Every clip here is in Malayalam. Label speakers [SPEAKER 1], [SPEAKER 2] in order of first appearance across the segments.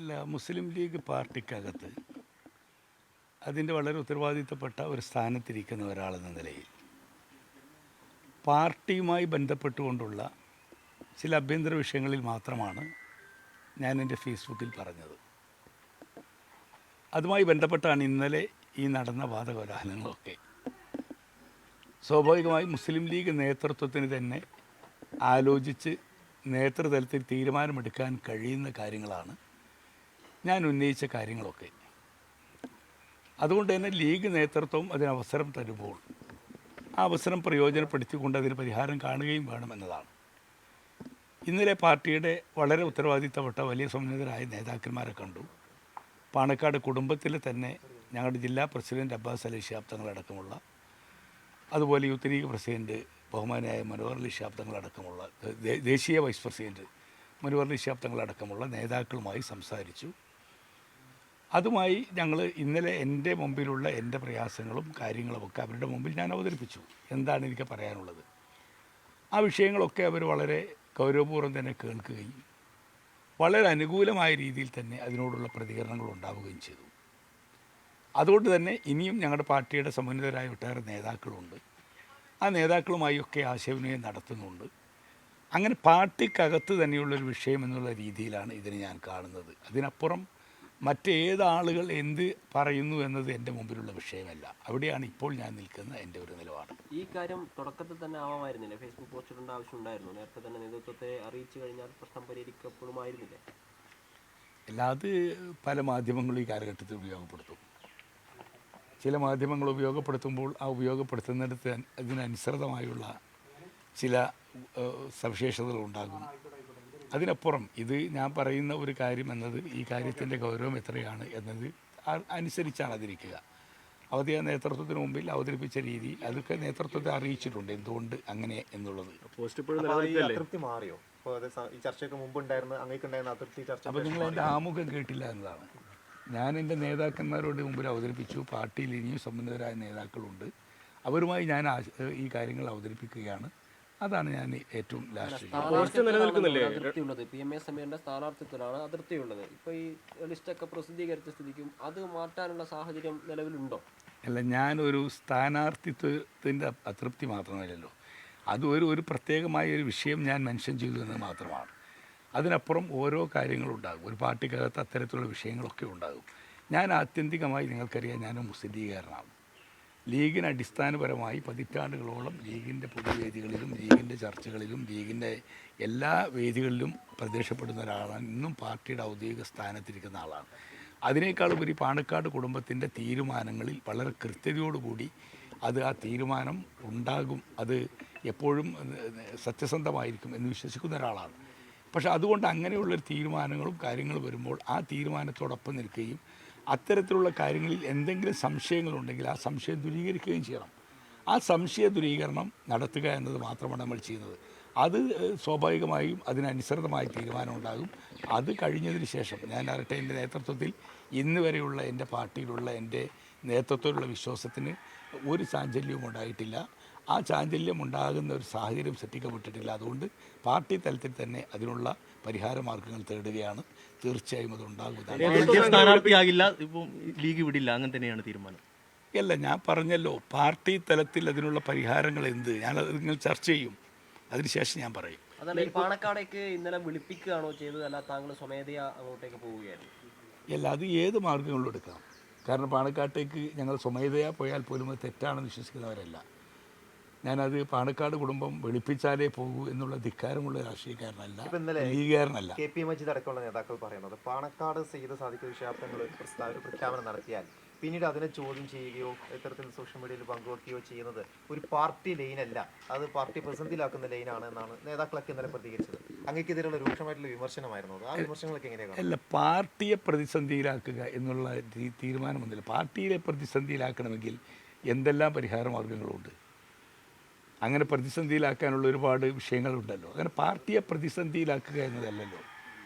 [SPEAKER 1] അല്ല, മുസ്ലിം ലീഗ് പാർട്ടിക്കകത്ത് അതിൻ്റെ വളരെ ഉത്തരവാദിത്തപ്പെട്ട ഒരു സ്ഥാനത്തിരിക്കുന്ന ഒരാളെന്ന നിലയിൽ പാർട്ടിയുമായി ബന്ധപ്പെട്ടുകൊണ്ടുള്ള ചില ആഭ്യന്തര വിഷയങ്ങളിൽ മാത്രമാണ് ഞാൻ എൻ്റെ ഫേസ്ബുക്കിൽ പറഞ്ഞത്. അതുമായി ബന്ധപ്പെട്ടാണ് ഇന്നലെ ഈ നടന്ന വാദകോലാഹലങ്ങളൊക്കെ. സ്വാഭാവികമായി മുസ്ലിം ലീഗ് നേതൃത്വത്തിന് തന്നെ ആലോചിച്ച് നേതൃതലത്തിൽ തീരുമാനമെടുക്കാൻ കഴിയുന്ന കാര്യങ്ങളാണ് ഞാൻ ഉന്നയിച്ച കാര്യങ്ങളൊക്കെ. അതുകൊണ്ട് തന്നെ ലീഗ് നേതൃത്വം അതിനവസരം തരുമ്പോൾ ആ അവസരം പ്രയോജനപ്പെടുത്തിക്കൊണ്ട് അതിന് പരിഹാരം കാണുകയും വേണമെന്നതാണ്. ഇന്നലെ പാർട്ടിയുടെ വളരെ ഉത്തരവാദിത്തപ്പെട്ട വലിയ സമുന്നതരായ നേതാക്കന്മാരെ കണ്ടു. പാണക്കാട് കുടുംബത്തിൽ തന്നെ ഞങ്ങളുടെ ജില്ലാ പ്രസിഡന്റ് അബ്ബാസ് അലി ശിഹാബ് തങ്ങളടക്കമുള്ള, അതുപോലെ യൂത്ത് ലീഗ് പ്രസിഡന്റ് ബഹുമാനായ മനോഹർ അലി ശിഹാബ് തങ്ങളടക്കമുള്ള, ദേശീയ വൈസ് പ്രസിഡന്റ് മനോഹർ അലി ശിഹാബ് തങ്ങളടക്കമുള്ള നേതാക്കളുമായി സംസാരിച്ചു. അതുമായി ഞങ്ങൾ ഇന്നലെ എൻ്റെ മുമ്പിലുള്ള എൻ്റെ പ്രയാസങ്ങളും കാര്യങ്ങളുമൊക്കെ അവരുടെ മുമ്പിൽ ഞാൻ അവതരിപ്പിച്ചു. എന്താണ് എനിക്ക് പറയാനുള്ളത്? ആ വിഷയങ്ങളൊക്കെ അവർ വളരെ ഗൗരവപൂർവ്വം തന്നെ കേൾക്കുകയും വളരെ അനുകൂലമായ രീതിയിൽ തന്നെ അതിനോടുള്ള പ്രതികരണങ്ങൾ ഉണ്ടാവുകയും ചെയ്തു. അതുകൊണ്ട് തന്നെ ഇനിയും ഞങ്ങളുടെ പാർട്ടിയുടെ സമുന്നതരായ ഒട്ടേറെ നേതാക്കളുണ്ട്. ആ നേതാക്കളുമായൊക്കെ ആശയവിനിമയം നടത്തുന്നുണ്ട്. അങ്ങനെ പാർട്ടിക്കകത്ത് തന്നെയുള്ളൊരു വിഷയം എന്നുള്ള രീതിയിലാണ് ഇതിനെ ഞാൻ കാണുന്നത്. അതിനപ്പുറം മറ്റേതാളുകൾ എന്ത് പറയുന്നു എന്നത് എൻ്റെ മുമ്പിലുള്ള വിഷയമല്ല. അവിടെയാണ് ഇപ്പോൾ ഞാൻ നിൽക്കുന്ന എൻ്റെ ഒരു നിലപാട്.
[SPEAKER 2] ഈ കാര്യം തുടക്കത്തിൽ തന്നെ ആവാമായിരുന്നില്ല? ഫേസ്ബുക്ക് പോസ്റ്റ് ഇടേണ്ട ആവശ്യമുണ്ടായിരുന്നു? നേരത്തെ തന്നെ നേതൃത്വത്തെ അറിയിച്ചു കഴിഞ്ഞാൽ പ്രശ്നം പരിഹരിക്കപ്പെടുമായിരുന്നില്ലേ?
[SPEAKER 1] അല്ല, അത് പല മാധ്യമങ്ങളും ഈ കാലഘട്ടത്തിൽ ഉപയോഗപ്പെടുത്തും. ചില മാധ്യമങ്ങൾ ഉപയോഗപ്പെടുത്തുമ്പോൾ ആ ഉപയോഗപ്പെടുത്തുന്നിടത്ത് അതിനനുസൃതമായുള്ള ചില സവിശേഷതകളുണ്ടാകും. അതിനപ്പുറം ഇത് ഞാൻ പറയുന്ന ഒരു കാര്യം എന്നത് ഈ കാര്യത്തിൻ്റെ ഗൗരവം എത്രയാണ് എന്നത് അനുസരിച്ചാണ് അതിരിക്കുക. അവധി നേതൃത്വത്തിന് മുമ്പിൽ അവതരിപ്പിച്ച രീതി അതൊക്കെ നേതൃത്വത്തെ അറിയിച്ചിട്ടുണ്ട് എന്തുകൊണ്ട് അങ്ങനെ എന്നുള്ളത്. അപ്പോൾ നിങ്ങൾ എൻ്റെ ആമുഖം കേട്ടില്ല എന്നതാണ്. ഞാൻ എൻ്റെ നേതാക്കന്മാരുടെ മുമ്പിൽ അവതരിപ്പിച്ചു. പാർട്ടിയിൽ ഇനിയും സമ്പന്നരായ നേതാക്കളുണ്ട്, അവരുമായി ഞാൻ ഈ കാര്യങ്ങൾ അവതരിപ്പിക്കുകയാണ്. അതാണ് ഞാൻ ഏറ്റവും ലാസ്റ്റ്.
[SPEAKER 2] അതിർത്തിയുള്ളത് PMA സമീറിന്റെ സ്ഥാനാർത്ഥിത്വത്തിലാണ് അതിർത്തിയുള്ളത്. ഇപ്പോൾ ഈ ലിസ്റ്റൊക്കെ പ്രസിദ്ധീകരിച്ച സ്ഥിതിക്കും അത് മാറ്റാനുള്ള സാഹചര്യം നിലവിലുണ്ടോ?
[SPEAKER 1] അല്ല, ഞാനൊരു സ്ഥാനാർത്ഥിത്വത്തിൻ്റെ അതൃപ്തി മാത്രമല്ലല്ലോ, അത് ഒരു പ്രത്യേകമായ ഒരു വിഷയം ഞാൻ മെൻഷൻ ചെയ്തു എന്നത് മാത്രമാണ്. അതിനപ്പുറം ഓരോ കാര്യങ്ങളുണ്ടാകും. ഒരു പാർട്ടിക്കകത്ത് അത്തരത്തിലുള്ള വിഷയങ്ങളൊക്കെ ഉണ്ടാകും. ഞാൻ ആത്യന്തികമായി നിങ്ങൾക്കറിയാം, ഞാൻ മുസ്ലിം ലീഗുകാരനാണ്. ലീഗിന് അടിസ്ഥാനപരമായി പതിറ്റാണ്ടുകളോളം ലീഗിൻ്റെ പൊതുവേദികളിലും ലീഗിൻ്റെ ചർച്ചകളിലും ലീഗിൻ്റെ എല്ലാ വേദികളിലും പ്രത്യക്ഷപ്പെടുന്ന ഒരാളാണ്. ഇന്നും പാർട്ടിയുടെ ഔദ്യോഗിക സ്ഥാനത്തിരിക്കുന്ന ആളാണ്. അതിനേക്കാളുപരി പാണക്കാട് കുടുംബത്തിൻ്റെ തീരുമാനങ്ങളിൽ വളരെ കൃത്യതയോടുകൂടി ആ തീരുമാനം ഉണ്ടാകും, അത് എപ്പോഴും സത്യസന്ധമായിരിക്കും എന്ന് വിശ്വസിക്കുന്ന ഒരാളാണ്. പക്ഷേ അതുകൊണ്ട് അങ്ങനെയുള്ളൊരു തീരുമാനങ്ങളും കാര്യങ്ങളും വരുമ്പോൾ ആ തീരുമാനത്തോടൊപ്പം നിൽക്കുകയും അത്തരത്തിലുള്ള കാര്യങ്ങളിൽ എന്തെങ്കിലും സംശയങ്ങളുണ്ടെങ്കിൽ ആ സംശയം ദൂരീകരിക്കുകയും ചെയ്യണം. ആ സംശയ ദൂരീകരണം നടത്തുക എന്നത് മാത്രമാണ് നമ്മൾ ചെയ്യുന്നത്. അത് സ്വാഭാവികമായും അതിനനുസൃതമായ തീരുമാനം ഉണ്ടാകും. അത് കഴിഞ്ഞതിന് ശേഷം ഞാൻ അറിയട്ടെ, എൻ്റെ നേതൃത്വത്തിൽ ഇന്ന് വരെയുള്ള എൻ്റെ പാർട്ടിയിലുള്ള എൻ്റെ നേതൃത്വത്തിലുള്ള വിശ്വാസത്തിന് ഒരു ചാഞ്ചല്യവും ഉണ്ടായിട്ടില്ല. ആ ചാഞ്ചല്യം ഉണ്ടാകുന്ന ഒരു സാഹചര്യം സൃഷ്ടിക്കപ്പെട്ടിട്ടില്ല. അതുകൊണ്ട് പാർട്ടി തലത്തിൽ തന്നെ അതിനുള്ള പരിഹാര മാർഗങ്ങൾ തേടുകയാണ്. തീർച്ചയായും അത് ഉണ്ടാകും.
[SPEAKER 3] സ്ഥാനാർത്ഥിയാകില്ല, ഇപ്പം ലീഗ് വിടില്ല, അങ്ങനെ തന്നെയാണ് തീരുമാനം?
[SPEAKER 1] അല്ല, ഞാൻ പറഞ്ഞല്ലോ, പാർട്ടി തലത്തിൽ അതിനുള്ള പരിഹാരങ്ങൾ എന്ത് നിങ്ങൾ ചർച്ച ചെയ്യും, അതിനുശേഷം ഞാൻ പറയും.
[SPEAKER 2] അതല്ല, ഈ പാണക്കാടേക്ക് ഇന്നലെ വിളിപ്പിക്കുകയാണോ ചെയ്തത്, അല്ല താങ്കൾ സ്വമേധയാ അങ്ങോട്ടേക്ക് പോവുകയായിരുന്നു?
[SPEAKER 1] അല്ല, അത് ഏത് മാർഗങ്ങളിലും എടുക്കാം. കാരണം പാണക്കാട്ടേക്ക് ഞങ്ങൾ സ്വമേധയാ പോയാൽ പോലും അത് തെറ്റാണെന്ന് വിശ്വസിക്കുന്നവരല്ല. ഞാനത് പാണക്കാട് കുടുംബം വെളുപ്പിച്ചാലേ പോകൂ എന്നുള്ള ധിക്കാരമുള്ള രാഷ്ട്രീയക്കാരനല്ല, ലീഗുകാരനല്ല.
[SPEAKER 4] KP മജീദ് അടക്കമുള്ള നേതാക്കൾ പറയുന്നത് പാണക്കാട് സയ്യിദ് സാദിഖ് ശിഹാബ് ഒരു പ്രഖ്യാപനം നടത്തിയാൽ പിന്നീട് അതിനെ ചോദ്യം ചെയ്യുകയോ ഇത്തരത്തിൽ സോഷ്യൽ മീഡിയയിൽ പങ്കുവെക്കുകയോ ചെയ്യുന്നത് ഒരു പാർട്ടി ലൈനല്ല, അത് പാർട്ടി പ്രതിസന്ധിയിലാക്കുന്ന ലൈനാണ് എന്നാണ് നേതാക്കളൊക്കെ ഇന്നലെ പ്രതികരിച്ചത്. അങ്ങേക്കെതിരെയുള്ള രൂക്ഷമായിട്ടുള്ള വിമർശനമായിരുന്നു അത്. ആ വിമർശനങ്ങളൊക്കെ എങ്ങനെയാണ്?
[SPEAKER 1] അല്ല, പാർട്ടിയെ പ്രതിസന്ധിയിലാക്കുക എന്നുള്ള തീരുമാനമൊന്നുമില്ല. പാർട്ടിയെ പ്രതിസന്ധിയിലാക്കണമെങ്കിൽ എന്തെല്ലാം പരിഹാര മാർഗങ്ങളുണ്ട്. അങ്ങനെ പ്രതിസന്ധിയിലാക്കാനുള്ള ഒരുപാട് വിഷയങ്ങളുണ്ടല്ലോ. അങ്ങനെ പാർട്ടിയെ പ്രതിസന്ധിയിലാക്കുക എന്നതല്ലല്ലോ,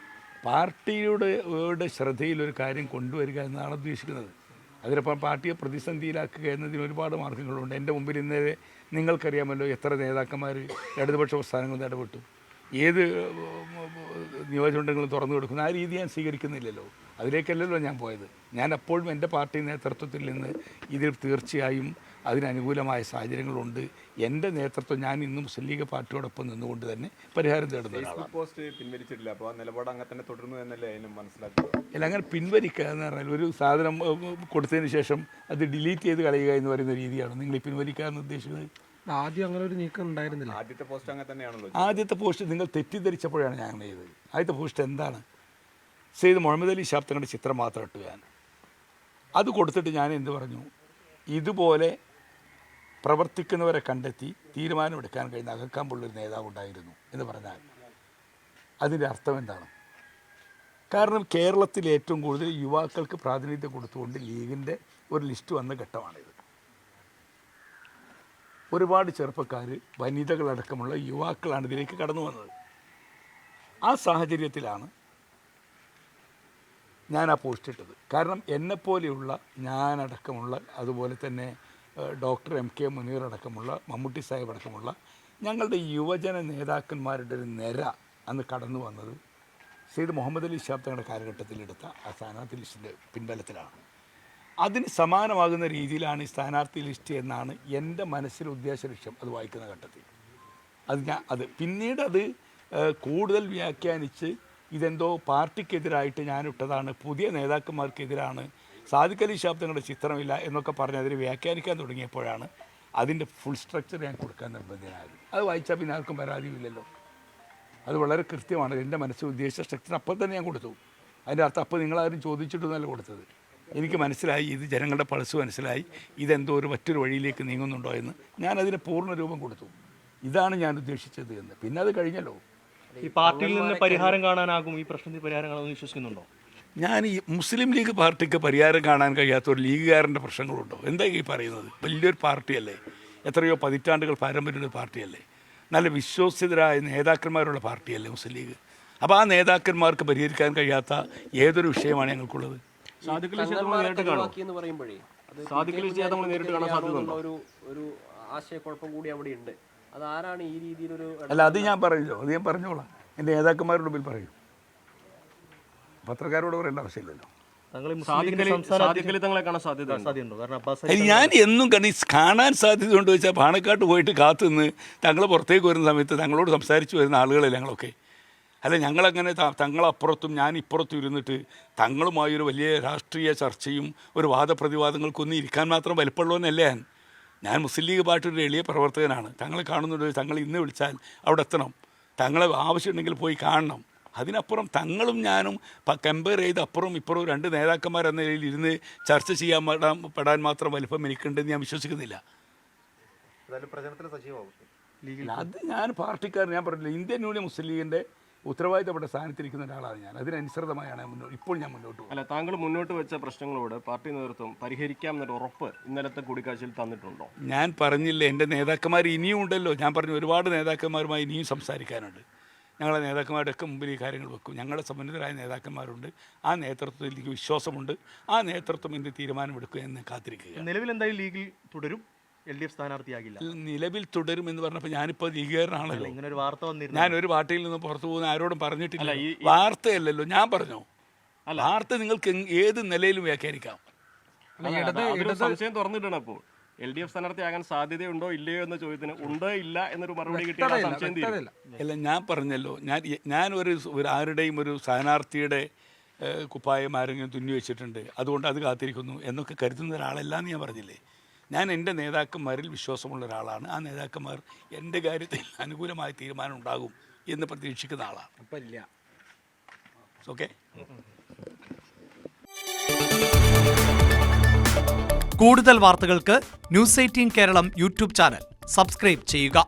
[SPEAKER 1] പാർട്ടിയുടെ ശ്രദ്ധയിലൊരു കാര്യം കൊണ്ടുവരിക എന്നാണ് ഉദ്ദേശിക്കുന്നത്. അതിനപ്പം പാർട്ടിയെ പ്രതിസന്ധിയിലാക്കുക എന്നതിന് ഒരുപാട് മാർഗങ്ങളുണ്ട്. എൻ്റെ മുമ്പിൽ ഇന്നലെ നിങ്ങൾക്കറിയാമല്ലോ എത്ര നേതാക്കന്മാർ ഇടതുപക്ഷ പ്രസ്ഥാനങ്ങളിൽ ഇടപെട്ടു. ഏത് നിയോജകമണ്ഡലങ്ങളും തുറന്നു കൊടുക്കുന്ന ആ രീതി ഞാൻ സ്വീകരിക്കുന്നില്ലല്ലോ. അതിലേക്കല്ലല്ലോ ഞാൻ പോയത്. ഞാൻ അപ്പോഴും എൻ്റെ പാർട്ടി നേതൃത്വത്തിൽ നിന്ന് ഇതിൽ തീർച്ചയായും അതിനനുകൂലമായ സാഹചര്യങ്ങളുണ്ട്. എൻ്റെ നേതൃത്വം ഞാൻ ഇന്നും മുസ്ലിം ലീഗ് പാർട്ടിയോടൊപ്പം നിന്നുകൊണ്ട് തന്നെ പരിഹാരം തേടുന്ന ഒരാളാണ്.
[SPEAKER 5] പോസ്റ്റ് പിൻവലിച്ചിട്ടില്ല, അപ്പോൾ നിലപാട് അങ്ങനെ തന്നെ തുടരുന്നു എന്നല്ലേ അതിനും മനസ്സിലാക്കുക.
[SPEAKER 1] അല്ല, അങ്ങനെ പിൻവലിക്കുക എന്ന് പറഞ്ഞാൽ ഒരു സാധനം കൊടുത്തതിന് ശേഷം അത് ഡിലീറ്റ് ചെയ്ത് കളയുക എന്ന് പറയുന്ന രീതിയാണ് നിങ്ങൾ ഈ പിൻവലിക്കുക എന്ന് ഉദ്ദേശിക്കുന്നത്.
[SPEAKER 6] ആദ്യം അങ്ങനെ ഒരു നീക്കം ഉണ്ടായിരുന്നില്ല.
[SPEAKER 5] ആദ്യത്തെ പോസ്റ്റ് അങ്ങനെ തന്നെയാണല്ലോ.
[SPEAKER 1] ആദ്യത്തെ പോസ്റ്റ് നിങ്ങൾ തെറ്റിദ്ധരിച്ചപ്പോഴാണ് ഞാൻ അങ്ങനെ ചെയ്തത്. ആദ്യത്തെ പോസ്റ്റ് എന്താണ്? സെയ്ദ് മുഹമ്മദ് അലി ശിഹാബ് തങ്ങളുടെ ചിത്രം മാത്രം ഇട്ടു ഞാൻ. അത് കൊടുത്തിട്ട് ഞാൻ എന്ത് പറഞ്ഞു? ഇതുപോലെ പ്രവർത്തിക്കുന്നവരെ കണ്ടെത്തി തീരുമാനമെടുക്കാൻ കഴിയുന്ന അകക്കാമ്പുള്ളൊരു നേതാവ് ഉണ്ടായിരുന്നു എന്ന് പറഞ്ഞാൽ അതിൻ്റെ അർത്ഥം എന്താണ്? കാരണം കേരളത്തിൽ ഏറ്റവും കൂടുതൽ യുവാക്കൾക്ക് പ്രാതിനിധ്യം കൊടുത്തുകൊണ്ട് ലീഗിൻ്റെ ഒരു ലിസ്റ്റ് വന്ന ഘട്ടമാണിത്. ഒരുപാട് ചെറുപ്പക്കാർ, വനിതകളടക്കമുള്ള യുവാക്കളാണ് ഇതിലേക്ക് കടന്നു വന്നത്. ആ സാഹചര്യത്തിലാണ് ഞാൻ ആ പോസ്റ്റ് ഇട്ടത്. കാരണം എന്നെപ്പോലെയുള്ള ഞാനടക്കമുള്ള, അതുപോലെ തന്നെ ഡോക്ടർ MK മുനീർ അടക്കമുള്ള, മമ്മൂട്ടി സാഹിബ് അടക്കമുള്ള ഞങ്ങളുടെ യുവജന നേതാക്കന്മാരുടെ ഒരു നിര അന്ന് കടന്നു വന്നത് സെയ്ദ് മുഹമ്മദ് അലി ശിഹാബ് തങ്ങളുടെ കാലഘട്ടത്തിലെടുത്ത ആ സ്ഥാനാർത്ഥി ലിസ്റ്റിൻ്റെ പിൻബലത്തിലാണ്. അതിന് സമാനമാകുന്ന രീതിയിലാണ് ഈ സ്ഥാനാർത്ഥി ലിസ്റ്റ് എന്നാണ് എൻ്റെ മനസ്സിലെ ഉദ്ദേശ ലക്ഷ്യം. അത് വായിക്കുന്ന ഘട്ടത്തിൽ പിന്നീട് അത് കൂടുതൽ വ്യാഖ്യാനിച്ച് ഇതെന്തോ പാർട്ടിക്കെതിരായിട്ട് ഞാനിട്ടതാണ്, പുതിയ നേതാക്കന്മാർക്കെതിരാണ്, സാദിഖ് അലി ശിഹാബ് തങ്ങളുടെ ചിത്രമില്ല എന്നൊക്കെ പറഞ്ഞ് അതിന് വ്യാഖ്യാനിക്കാൻ തുടങ്ങിയപ്പോഴാണ് അതിൻ്റെ ഫുൾ സ്ട്രക്ചർ ഞാൻ കൊടുക്കാൻ നിർബന്ധിതനായത്. അത് വായിച്ചാൽ പിന്നെ ആർക്കും പരാതിയില്ലല്ലോ. അത് വളരെ കൃത്യമാണ്. എൻ്റെ മനസ്സിൽ ഉദ്ദേശിച്ച സ്ട്രക്ചർ അപ്പോൾ തന്നെ ഞാൻ കൊടുത്തു. അതിൻ്റെ അർത്ഥം അപ്പോൾ നിങ്ങളാരും ചോദിച്ചിട്ടൊന്നുമല്ല കൊടുത്തത്. എനിക്ക് മനസ്സിലായി, ഇത് ജനങ്ങളുടെ പൾസ് മനസ്സിലായി, ഇതെന്തോ ഒരു മറ്റൊരു വഴിയിലേക്ക് നീങ്ങുന്നുണ്ടോ എന്ന് ഞാനതിന് പൂർണ്ണ രൂപം കൊടുത്തു. ഇതാണ് ഞാൻ ഉദ്ദേശിച്ചത് എന്ന്. പിന്നെ അത് കഴിഞ്ഞല്ലോ.
[SPEAKER 3] ഈ പാർട്ടിയിൽ നിന്ന് പരിഹാരം കാണാനാകും, ഈ പ്രശ്നത്തിൽ പരിഹാരം കാണുമെന്ന് വിശ്വസിക്കുന്നുണ്ടോ?
[SPEAKER 1] ഞാൻ ഈ മുസ്ലിം ലീഗ് പാർട്ടിക്ക് പരിഹാരം കാണാൻ കഴിയാത്ത ഒരു ലീഗുകാരൻ്റെ പ്രശ്നങ്ങളുണ്ടോ? എന്താ ഈ പറയുന്നത്? വലിയൊരു പാർട്ടിയല്ലേ, എത്രയോ പതിറ്റാണ്ടുകൾ പാരമ്പര്യമുള്ള പാർട്ടിയല്ലേ, നല്ല വിശ്വസിതരായ നേതാക്കന്മാരുള്ള പാർട്ടിയല്ലേ മുസ്ലിം ലീഗ്. അപ്പോൾ ആ നേതാക്കന്മാർക്ക് പരിഹരിക്കാൻ കഴിയാത്ത ഏതൊരു വിഷയമാണ് ഞങ്ങൾക്കുള്ളത്.
[SPEAKER 2] ഒരു ആശയക്കുഴപ്പം കൂടി അവിടെ ഉണ്ട്. അതാരാണ് ഈ രീതിയിലൊരു
[SPEAKER 1] അല്ല, അത് ഞാൻ പറഞ്ഞോളാം. എൻ്റെ നേതാക്കന്മാരുടെ മുമ്പിൽ പറയൂ. പത്രക്കാരോട് പറയേണ്ട ആവശ്യമില്ലല്ലോ. ഞാൻ എന്നും കാണാൻ സാധ്യതയുണ്ടോ ചോദിച്ചാൽ പാണക്കാട്ട് പോയിട്ട് കാത്തുനിന്ന് തങ്ങൾ പുറത്തേക്ക് വരുന്ന സമയത്ത് തങ്ങളോട് സംസാരിച്ച് വരുന്ന ആളുകളല്ലേ ഞങ്ങളൊക്കെ. അല്ല, ഞങ്ങളങ്ങനെ തങ്ങളപ്പുറത്തും ഞാൻ ഇപ്പുറത്തും ഇരുന്നിട്ട് തങ്ങളുമായൊരു വലിയ രാഷ്ട്രീയ ചർച്ചയും ഒരു വാദപ്രതിവാദങ്ങൾക്കൊന്നും ഇരിക്കാൻ മാത്രം വലിപ്പമുള്ളവനല്ലേ ഞാൻ. മുസ്ലിം ലീഗ് പാർട്ടിയുടെ എളിയ പ്രവർത്തകനാണ്. തങ്ങളെ കാണുന്നുണ്ട്, തങ്ങൾ ഇന്ന് വിളിച്ചാൽ അവിടെ എത്തണം, തങ്ങളെ ആവശ്യമുണ്ടെങ്കിൽ പോയി കാണണം. അതിനപ്പുറം തങ്ങളും ഞാനും കമ്പയർ ചെയ്ത് അപ്പുറം ഇപ്പുറവും രണ്ട് നേതാക്കന്മാരെന്ന നിലയിൽ ഇരുന്ന് ചർച്ച പെടാൻ മാത്രം വലിപ്പം എനിക്കുണ്ടെന്ന് ഞാൻ വിശ്വസിക്കുന്നില്ല. അത് ഞാൻ പാർട്ടിക്കാരൻ, ഞാൻ പറഞ്ഞില്ല, ഇന്ത്യൻ യൂണിയൻ മുസ്ലിം ലീഗിൻ്റെ ഉത്തരവാദിത്തപ്പെട്ട സ്ഥാനത്തിരിക്കുന്ന ഒരാളാണ് ഞാൻ. അതിനനുസൃതമായാണ് ഇപ്പോൾ ഞാൻ മുന്നോട്ട് പോകുന്നത്.
[SPEAKER 7] അല്ല, താങ്കൾ മുന്നോട്ട് വെച്ച പ്രശ്നങ്ങളോട് പാർട്ടി നേതൃത്വം പരിഹരിക്കാം എന്നൊരു ഉറപ്പ് ഇന്നലത്തെ കൂടിക്കാഴ്ചയിൽ തന്നിട്ടുണ്ടോ?
[SPEAKER 1] ഞാൻ പറഞ്ഞില്ലേ, എൻ്റെ നേതാക്കന്മാർ ഇനിയും ഉണ്ടല്ലോ. ഞാൻ പറഞ്ഞു, ഒരുപാട് നേതാക്കന്മാരുമായി ഇനിയും സംസാരിക്കാനുണ്ട്. ഞങ്ങളെ നേതാക്കന്മാരുടെയൊക്കെ മുമ്പിൽ ഈ കാര്യങ്ങൾ വെക്കും. ഞങ്ങളുടെ സമ്പന്നരായ നേതാക്കന്മാരുണ്ട്. ആ നേതൃത്വത്തിൽ എനിക്ക് വിശ്വാസമുണ്ട്. ആ നേതൃത്വം എന്ത് തീരുമാനമെടുക്കുക എന്ന് കാത്തിരിക്കുക.
[SPEAKER 3] നിലവിൽ എന്തായാലും ലീഗിൽ തുടരും, LDF സ്ഥാനാർത്ഥിയാകില്ല.
[SPEAKER 1] നിലവിൽ തുടരും എന്ന് പറഞ്ഞപ്പോൾ ഞാനിപ്പോൾ ലീഗുകാരനാണല്ലോ.
[SPEAKER 3] ഇങ്ങനെ ഒരു വാർത്ത വന്നിരുന്നു.
[SPEAKER 1] ഞാനൊരു പാർട്ടിയിൽ നിന്ന് പുറത്തു പോകുന്ന ആരോടും പറഞ്ഞിട്ടില്ല. വാർത്തയല്ലല്ലോ, ഞാൻ പറഞ്ഞോ. വാർത്ത നിങ്ങൾക്ക് ഏത് നിലയിലും വ്യാഖ്യാനിക്കാം.
[SPEAKER 7] സംശയം തുറന്നിട്ടാണ്. അപ്പോൾ LDF സ്ഥാനാർത്ഥിയാകാൻ സാധ്യതയുണ്ടോ ഇല്ലയോ എന്ന ചോദ്യത്തിന് ഉണ്ട് ഇല്ല എന്നൊരു മറുപടി കിട്ടിയ സംശയം തീരില്ല.
[SPEAKER 1] അല്ല, ഞാൻ പറഞ്ഞല്ലോ, ഞാൻ ഒരു ആരുടെയും ഒരു സ്ഥാനാർത്ഥിയുടെ കുപ്പായം ആരെങ്കിലും തുന്നി വെച്ചിട്ടുണ്ട്, അതുകൊണ്ട് അത് കാത്തിരിക്കുന്നു എന്നൊക്കെ കരുതുന്ന ഒരാളല്ലാന്ന് ഞാൻ പറഞ്ഞില്ലേ. ഞാൻ എൻ്റെ നേതാക്കന്മാരിൽ വിശ്വാസമുള്ള ഒരാളാണ്. ആ നേതാക്കന്മാർ എൻ്റെ കാര്യത്തിൽ അനുകൂലമായ തീരുമാനം ഉണ്ടാകും എന്ന് പ്രതീക്ഷിക്കുന്ന ആളാണ്. ഓക്കെ.
[SPEAKER 8] കൂടുതൽ വാർത്തകൾക്ക് News 18 Keralam YouTube channel subscribe ചെയ്യുക.